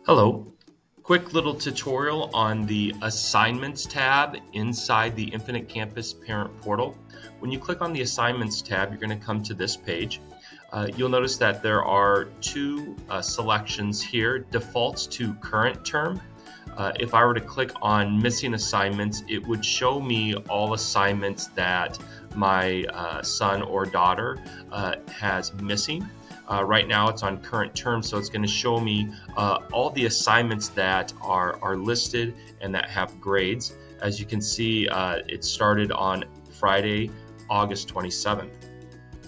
Hello. Quick little tutorial on the Assignments tab inside the Infinite Campus Parent Portal. When you click on the Assignments tab, you're going to come to this page. You'll notice that there are two selections here, defaults to current term. If I were to click on missing assignments, it would show me all assignments that my son or daughter has missing. Right now it's on current term, so it's going to show me all the assignments that are listed and that have grades. As you can see, it started on Friday, August 27th.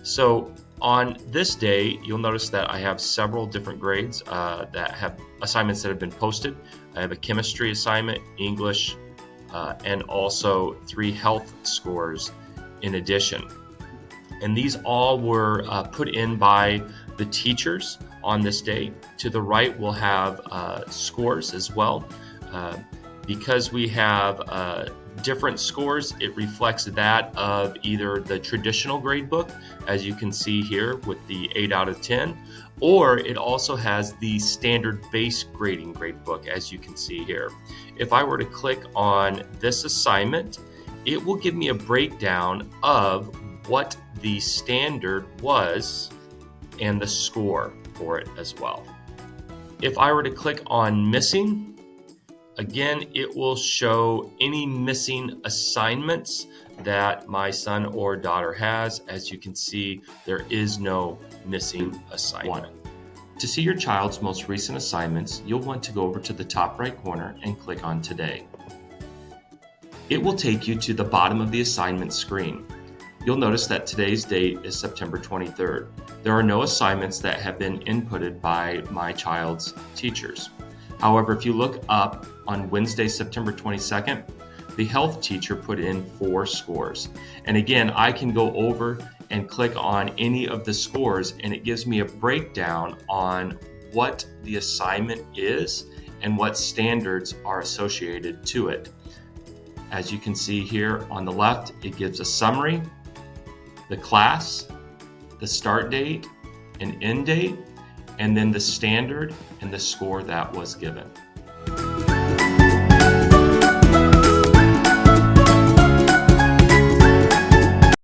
So on this day, you'll notice that I have several different grades that have assignments that have been posted. I have a chemistry assignment, English, and also 3 health scores in addition. And these all were put in by the teachers on this day. To the right, we'll have scores as well. Because we have different scores, it reflects that of either the traditional grade book, as you can see here with the 8 out of 10, or it also has the standard base grading grade book, as you can see here. If I were to click on this assignment, it will give me a breakdown of what the standard was and the score for it as well. If I were to click on missing, again, it will show any missing assignments that my son or daughter has. As you can see, there is no missing assignment. To see your child's most recent assignments, you'll want to go over to the top right corner and click on Today. It will take you to the bottom of the assignment screen. You'll notice that today's date is September 23rd. There are no assignments that have been inputted by my child's teachers. However, if you look up on Wednesday, September 22nd, the health teacher put in 4 scores. And again, I can go over and click on any of the scores, and it gives me a breakdown on what the assignment is and what standards are associated to it. As you can see here on the left, it gives a summary, the class, the start date and end date, and then the standard and the score that was given.